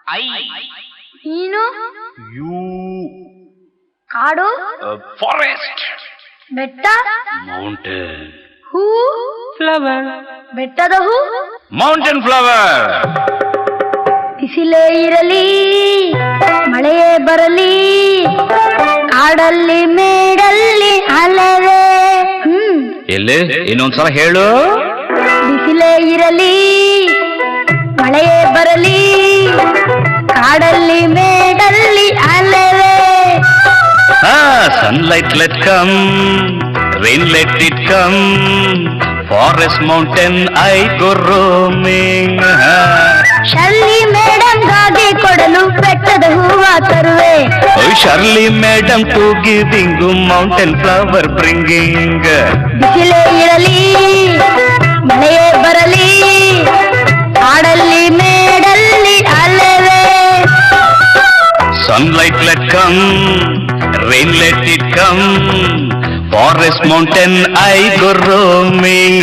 I. ನೀನು you. ಕಾಡು forest. ಬೆಟ್ಟ ಮೌಂಟೇನ್. ಹೂ ಫ್ಲವರ್. ಬೆಟ್ಟದ ಹೂ ಮೌಂಟೇನ್ ಫ್ಲವರ್. ಬಿಸಿಲೇ ಇರಲಿ ಮಳೆಯೇ ಬರಲಿ ಕಾಡಲ್ಲಿ ಮೇಡಲ್ಲಿ ಅಲೆವೆ. ಎಲ್ಲಿ ಇನ್ನೊಂದ್ಸಲ ಹೇಳು. ಬಿಸಿಲೇ ಇರಲಿ ಮಳೆಯೇ ಬರಲಿ ಕಾಡಲ್ಲಿ ಮೇಡಲ್ಲಿ ಅಲೆವೆ. Sunlight let come, rain let it come, forest mountain I go roaming. Shirley ಮೇಡಮ್ಗಾಗಿ ಕೊಡಲು ಬೆಟ್ಟದ ಹೂವ ತರುವೆ. Shirley madam to giving mountain flower bringing. ಬಿಸಿಲೇ ಇರಲಿ ಮಳೆಯೇ ಬರಲಿ ಕಾಡಲ್ಲಿ ಮೇಡಲ್ಲಿ ಅಲೆವೆ. Sunlight let come, rain let it come, forest mountain I go roaming.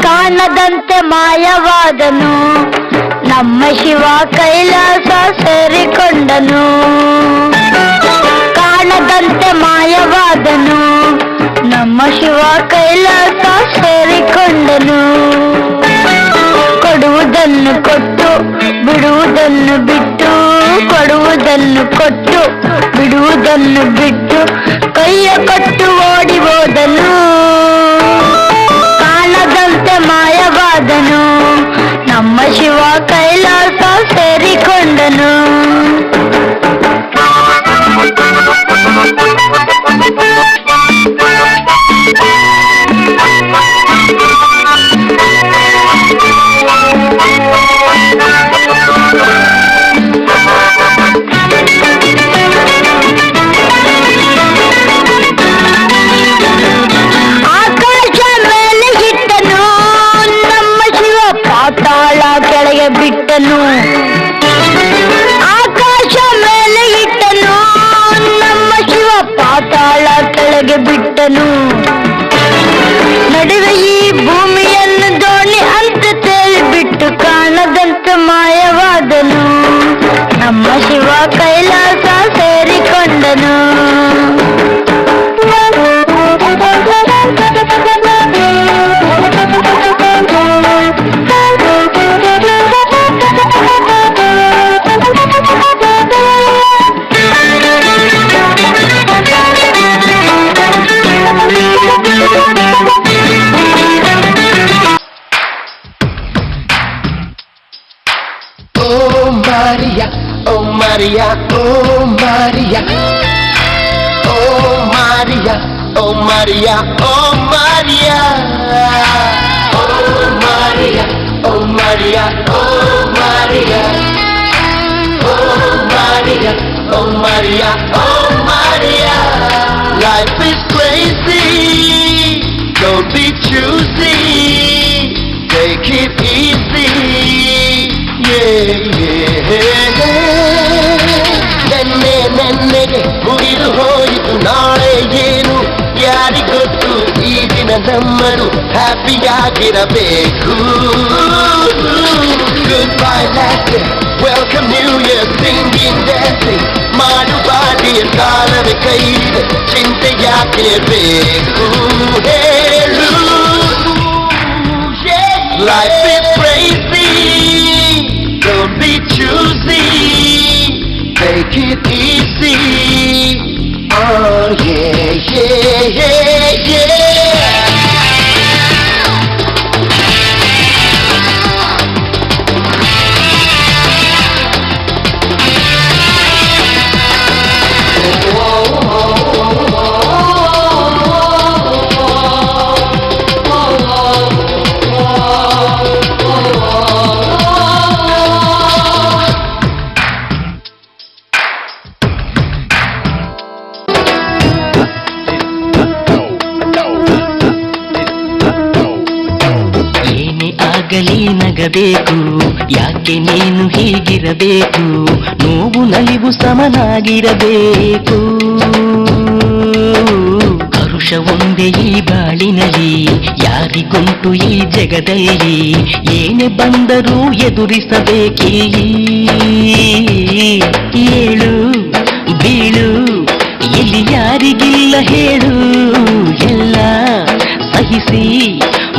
ಕಾಣದಂತೆ ಮಾಯವಾದನು ನಮ್ಮ ಶಿವ ಕೈಲಾಸ ಸೇರಿಕೊಂಡನು. ಕಾಣದಂತೆ ಮಾಯವಾದನು ನಮ್ಮ ಶಿವ ಕೈಲಾಸ ಸೇರಿಕೊಂಡನು. ಕೊಡುವುದನ್ನು ಕೊಟ್ಟು ಬಿಡುವುದನ್ನು ಬಿಟ್ಟು, ಕೊಡುವುದನ್ನು ಕೊಟ್ಟು ಬಿಡುವುದನ್ನು ಬಿಟ್ಟು ಕೈಯ ಕೊಟ್ಟು ಓಡಿ ಹೋದನು. ಕಾಣದಂತೆ ಮಾಯವಾದನು ನಮ್ಮ ಶಿವ ಕೈಲಾಸ ಸೇರಿಕೊಂಡನು. ಆಕಾಶ ಮೇಲೆ ಇಟ್ಟನು ನಮ್ಮ ಶಿವ ಪಾತಾಳ ಕೆಳಗೆ ಬಿಟ್ಟನು. ಆಕಾಶ ಮೇಲೆ ಇಟ್ಟನು ನಮ್ಮ ಶಿವ ಪಾತಾಳ ಕೆಳಗೆ ಬಿಟ್ಟನು. ನಡುವೆ ಈ ಭೂಮಿಯನ್ನು ದೋಣಿ ಅಂತ ತೇಲಿಬಿಟ್ಟು ಕಾಣದಂತೆ ಮಾಯವಾದನು ನಮ್ಮ Shiva Kailasa ಸೇರಿಕೊಂಡನು. Oh Maria, oh Maria, oh Maria, oh Maria, oh Maria, oh Maria, oh Maria, oh Maria, oh Maria, oh Maria, oh Maria. Life is crazy, don't be choosy, take it easy, yeah, yeah. ನೆನ್ನೆಗೆ ಮುಗಿದು ಹೋಯಿತು ನಾಳೆ ಏನು ಯಾರಿಗೊತ್ತು. ಈ ದಿನ ನಮ್ಮನು ಹ್ಯಾಪಿಯಾಗಿರಬೇಕು. Good bye last year, welcome new year, singing dancing ಮಾಡುವ dear. ಕಾಲವೇ ಕೈಲಿದೆ ಚಿಂತೆ ಯಾಕೆ ಬೇಕು ಹೇಳು. Life is crazy, don't be choosy, take it easy, oh yeah, yeah, yeah, yeah. ಯಾಕಾಗಲಿ ನಗಬೇಕು, ಯಾಕೆ ನೀನು ಹೀಗಿರಬೇಕು, ನೋವು ನಲಿವು ಸಮನಾಗಿರಬೇಕು. ಹರುಷ ಒಂದೇ ಈ ಬಾಳಿನಲ್ಲಿ, ಯಾರಿಗುಂಟು ಈ ಜಗದಲ್ಲಿ, ಏನೇ ಬಂದರೂ ಎದುರಿಸಬೇಕೀ. ಏಳು ಬೀಳು ಇಲ್ಲಿ ಯಾರಿಗಿಲ್ಲ ಹೇಳು, ಎಲ್ಲ ಸಹಿಸಿ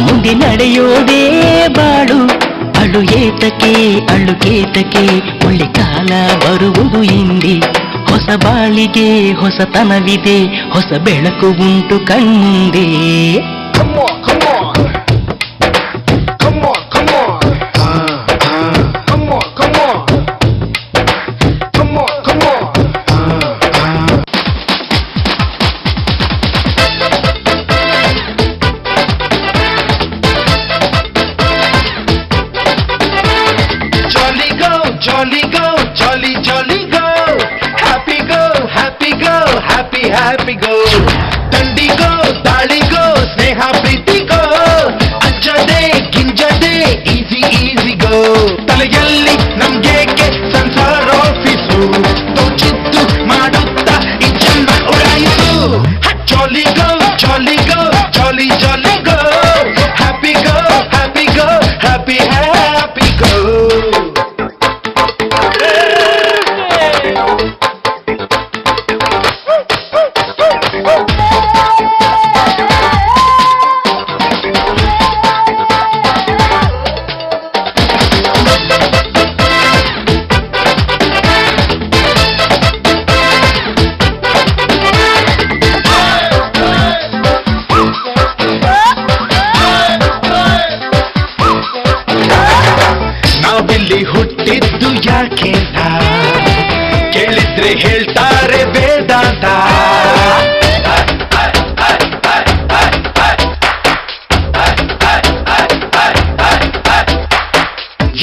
ಮುಂದೆ ನಡೆಯೋದೇ ಬಾಳು. ಅಳು ಏತಕ್ಕೆ ಅಳು ಕೇತಕ್ಕೆ, ಒಳ್ಳೆ ಕಾಲ ಬರುವುದು ಹಿಂದೆ. ಹೊಸ ಬಾಳಿಗೆ ಹೊಸತನವಿದೆ, ಹೊಸ ಬೆಳಕು ಉಂಟು ಕಣ್ಮುಂದೆ. Jolly go, jolly, jolly go. Happy go, happy go, happy, happy go. Tandi go, tali go, sneha preeti go. Ajjade, ginjade, easy, easy go. Talayalli namgeke sansar office. Tochittu madutta ಈ ಜನ್ಮ ಉಡಾಯಿಸು. Jolly go, jolly go, jolly, jolly go. Happy go, happy go, happy, happy go. ನಾವಿಲ್ಲಿ ಹುಟ್ಟಿದ್ದು ಯಾಕೆಂತ ಕೇಳಿದ್ರೆ ಹೇಳ್ತಾರೆ ವೇದಾಂತ.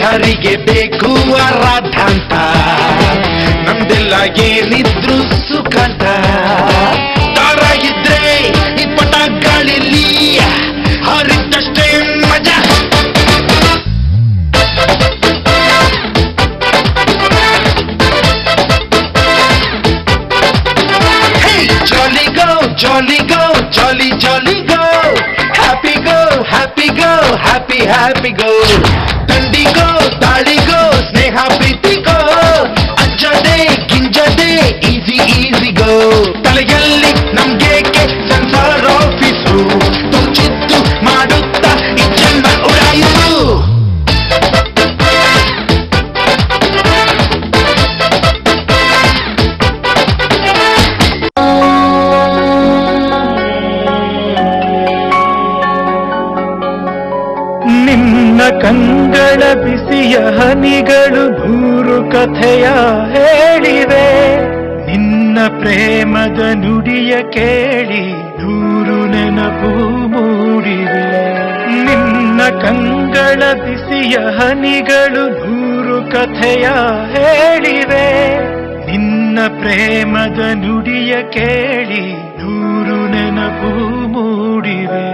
ಯಾರಿಗೆ ಬೇಕು ಆರಾಧಾಂತ, ನಮ್ದೆಲ್ಲ ಏನಿದ್ರು ಸುಖಾಂತ. ದಾರ ಇದ್ರೆ ಈ ಪಟ ಗಾಳಿಲಿ ಹಾರಿದ್ದಷ್ಟೇ ಮಜಾ. Jolly go, jolly go, jolly, jolly go. Happy go, happy go, happy, happy go. Tandi go, tali go, sneha preeti go. Ajjade, ginjade, easy, easy go. Talayalli namgeke sansar office. Tochittu madutta ಈ ಜನ್ಮ ಉಡಾಯಿಸು. ನಿನ್ನ ಕಂಗಳ ಬಿಸಿಯ ಹನಿಗಳು ನೂರು ಕಥೆಯ ಹೇಳಿವೆ, ನಿನ್ನ ಪ್ರೇಮದ ನುಡಿಯ ಕೇಳಿ ನೂರು ನೆನಪು ಮೂಡಿವೆ. ನಿನ್ನ ಕಂಗಳ ಬಿಸಿಯ ಹನಿಗಳು ನೂರು ಕಥೆಯ ಹೇಳಿವೆ, ನಿನ್ನ ಪ್ರೇಮದ ನುಡಿಯ ಕೇಳಿ ನೂರು ನೆನಪು ಮೂಡಿವೆ.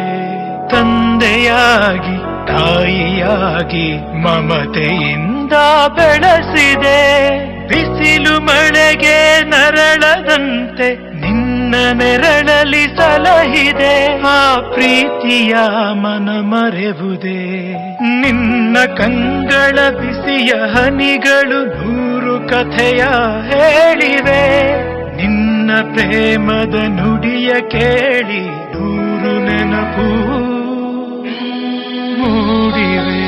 ತಂದೆಯಾಗಿ ತಾಯಿಯಾಗಿ ಮಮತೆಯಿಂದ ಬೆಳೆಸಿದೆ, ಬಿಸಿಲು ಮಳೆಗೆ ನರಳದಂತೆ ನಿನ್ನ ನೆರಳಲಿ ಸಲಹಿದೆ. ಆ ಪ್ರೀತಿಯ ಮನ ಮರೆವುದೇ, ನಿನ್ನ ಕಂಗಳ ಬಿಸಿಯ ಹನಿಗಳು ನೂರು ಕಥೆಯ ಹೇಳಿವೆ, ನಿನ್ನ ಪ್ರೇಮದ ನುಡಿಯ ಕೇಳಿ ನೂರು ನೆನಪು ಮೂಡಿವೆ.